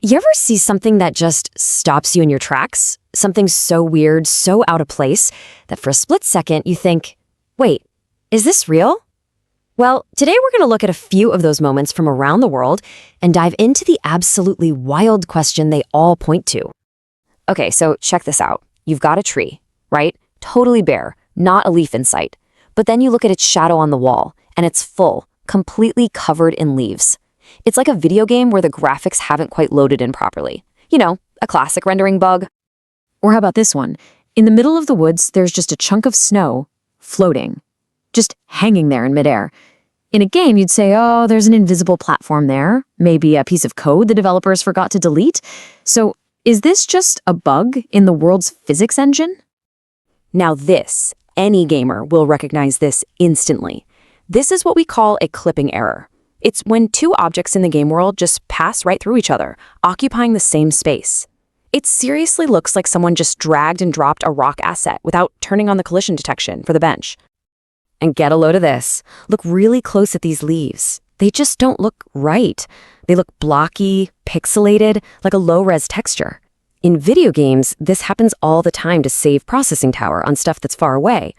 You ever see something that just stops you in your tracks? Something so weird, so out of place, that for a split second you think, wait, is this real? Well, today we're going to look at a few of those moments from around the world and dive into the absolutely wild question they all point to. Okay, so check this out. You've got a tree, right? Totally bare, not a leaf in sight. But then you look at its shadow on the wall, and it's full, completely covered in leaves. It's like a video game where the graphics haven't quite loaded in properly. You know, a classic rendering bug. Or how about this one? In the middle of the woods, there's just a chunk of snow floating, just hanging there in midair. In a game, you'd say, oh, there's an invisible platform there, maybe a piece of code the developers forgot to delete. So is this just a bug in the world's physics engine? Now this, any gamer will recognize this instantly. This is what we call a clipping error. It's when two objects in the game world just pass right through each other, occupying the same space. It seriously looks like someone just dragged and dropped a rock asset without turning on the collision detection for the bench. And get a load of this. Look really close at these leaves. They just don't look right. They look blocky, pixelated, like a low-res texture. In video games, this happens all the time to save processing power on stuff that's far away.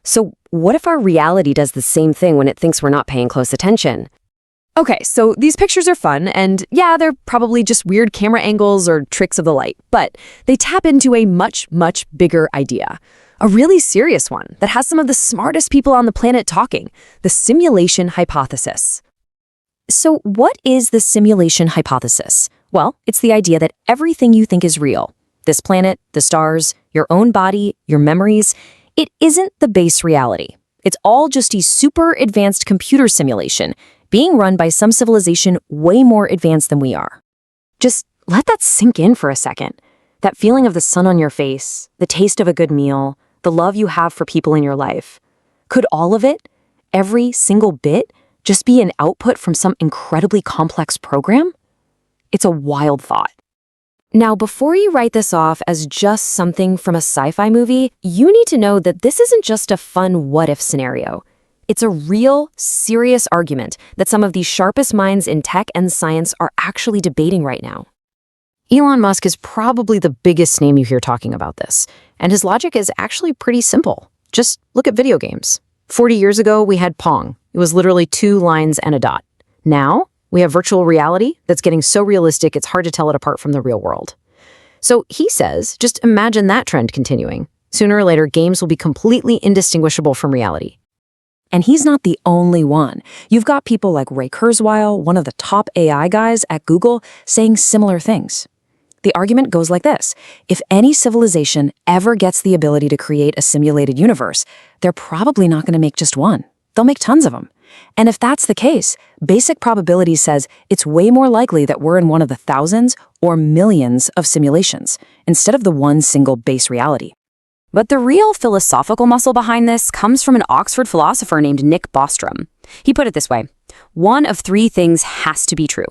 So what if our reality does the same thing when it thinks we're not paying close attention? Okay, so these pictures are fun, and yeah, they're probably just weird camera angles or tricks of the light, but they tap into a much, much bigger idea. A really serious one that has some of the smartest people on the planet talking, the simulation hypothesis. So what is the simulation hypothesis? Well, it's the idea that everything you think is real, this planet, the stars, your own body, your memories, it isn't the base reality. It's all just a super advanced computer simulation being run by some civilization way more advanced than we are. Just let that sink in for a second. That feeling of the sun on your face, the taste of a good meal, the love you have for people in your life. Could all of it, every single bit, just be an output from some incredibly complex program? It's a wild thought. Now, before you write this off as just something from a sci-fi movie, you need to know that this isn't just a fun what-if scenario. It's a real, serious argument that some of the sharpest minds in tech and science are actually debating right now. Elon Musk is probably the biggest name you hear talking about this, and his logic is actually pretty simple. Just look at video games. 40 years ago, we had Pong. It was literally 2 lines and a dot. Now, we have virtual reality that's getting so realistic it's hard to tell it apart from the real world. So he says, just imagine that trend continuing. Sooner or later, games will be completely indistinguishable from reality. And he's not the only one. You've got people like Ray Kurzweil, one of the top AI guys at Google, saying similar things. The argument goes like this. If any civilization ever gets the ability to create a simulated universe, they're probably not going to make just one. They'll make tons of them. And if that's the case, basic probability says it's way more likely that we're in one of the thousands or millions of simulations, instead of the one single base reality. But the real philosophical muscle behind this comes from an Oxford philosopher named Nick Bostrom. He put it this way: one of 3 things has to be true.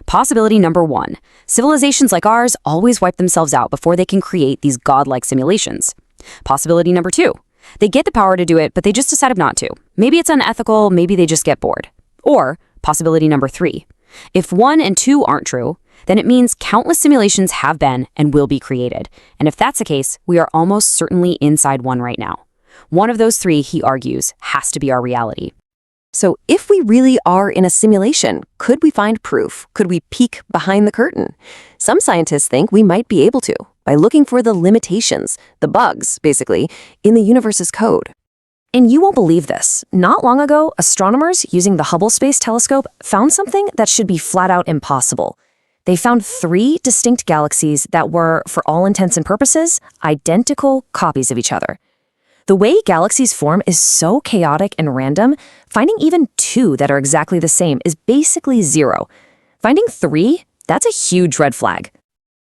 Possibility number 1, civilizations like ours always wipe themselves out before they can create these godlike simulations. Possibility number 2, they get the power to do it, but they just decided not to. Maybe it's unethical, maybe they just get bored. Or possibility number 3, if 1 and 2 aren't true, then it means countless simulations have been and will be created. And if that's the case, we are almost certainly inside one right now. One of those 3, he argues, has to be our reality. So if we really are in a simulation, could we find proof? Could we peek behind the curtain? Some scientists think we might be able to, by looking for the limitations, the bugs, basically, in the universe's code. And you won't believe this. Not long ago, astronomers using the Hubble Space Telescope found something that should be flat out impossible. They found 3 distinct galaxies that were, for all intents and purposes, identical copies of each other. The way galaxies form is so chaotic and random, finding even 2 that are exactly the same is basically 0. Finding 3, that's a huge red flag.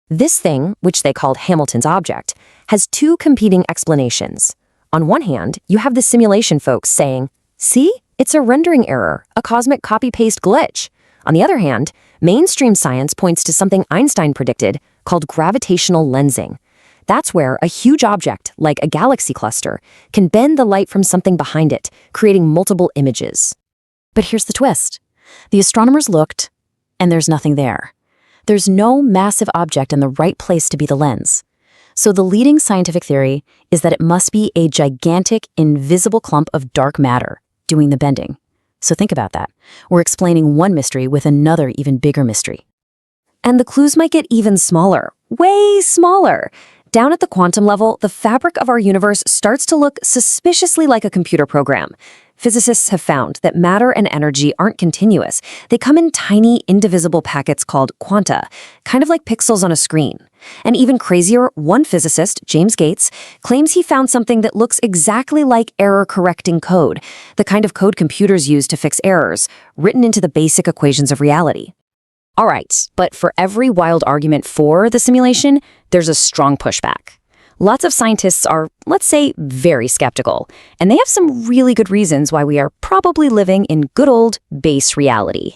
This thing, which they called Hamilton's object, has 2 competing explanations. On one hand, you have the simulation folks saying, see, it's a rendering error, a cosmic copy-paste glitch. On the other hand, mainstream science points to something Einstein predicted called gravitational lensing. That's where a huge object, like a galaxy cluster, can bend the light from something behind it, creating multiple images. But here's the twist. The astronomers looked, and there's nothing there. There's no massive object in the right place to be the lens. So the leading scientific theory is that it must be a gigantic, invisible clump of dark matter doing the bending. So think about that. We're explaining one mystery with another even bigger mystery. And the clues might get even smaller, way smaller. Down at the quantum level, the fabric of our universe starts to look suspiciously like a computer program. Physicists have found that matter and energy aren't continuous. They come in tiny, indivisible packets called quanta, kind of like pixels on a screen. And even crazier, one physicist, James Gates, claims he found something that looks exactly like error-correcting code, the kind of code computers use to fix errors, written into the basic equations of reality. All right, but for every wild argument for the simulation, there's a strong pushback. Lots of scientists are, let's say, very skeptical, and they have some really good reasons why we are probably living in good old base reality.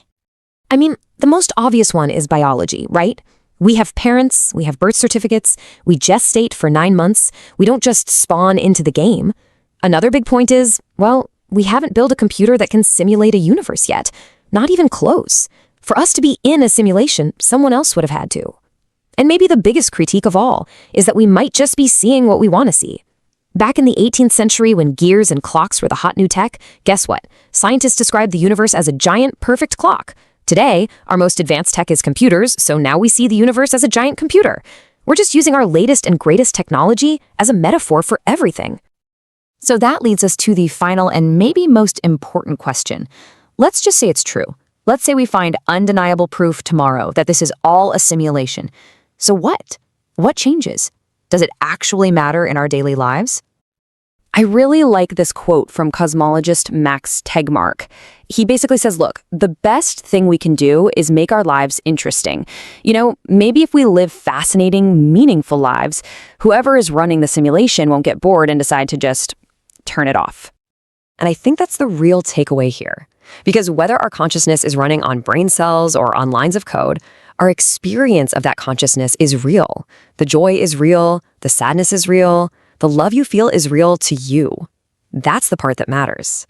I mean, the most obvious one is biology, right? We have parents, we have birth certificates, we gestate for 9 months, we don't just spawn into the game. Another big point is, well, we haven't built a computer that can simulate a universe yet, not even close. For us to be in a simulation, someone else would have had to. And maybe the biggest critique of all is that we might just be seeing what we want to see. Back in the 18th century, when gears and clocks were the hot new tech, guess what? Scientists described the universe as a giant, perfect clock. Today, our most advanced tech is computers, so now we see the universe as a giant computer. We're just using our latest and greatest technology as a metaphor for everything. So that leads us to the final and maybe most important question. Let's just say it's true. Let's say we find undeniable proof tomorrow that this is all a simulation. So what? What changes? Does it actually matter in our daily lives? I really like this quote from cosmologist Max Tegmark. He basically says, look, the best thing we can do is make our lives interesting. You know, maybe if we live fascinating, meaningful lives, whoever is running the simulation won't get bored and decide to just turn it off. And I think that's the real takeaway here. Because whether our consciousness is running on brain cells or on lines of code, our experience of that consciousness is real. The joy is real, the sadness is real, the love you feel is real to you. That's the part that matters.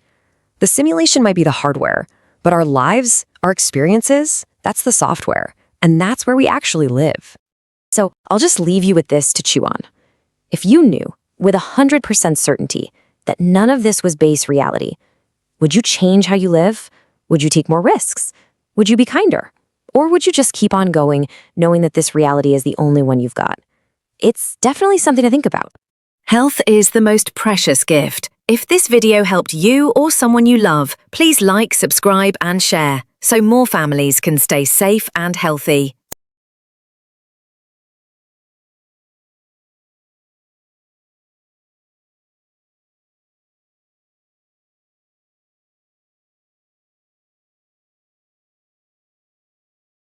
The simulation might be the hardware, but our lives, our experiences, that's the software, and that's where we actually live. So I'll just leave you with this to chew on. If you knew with 100% certainty that none of this was base reality, would you change how you live? Would you take more risks? Would you be kinder? Or would you just keep on going, knowing that this reality is the only one you've got? It's definitely something to think about. Health is the most precious gift. If this video helped you or someone you love, please like, subscribe, and share so more families can stay safe and healthy.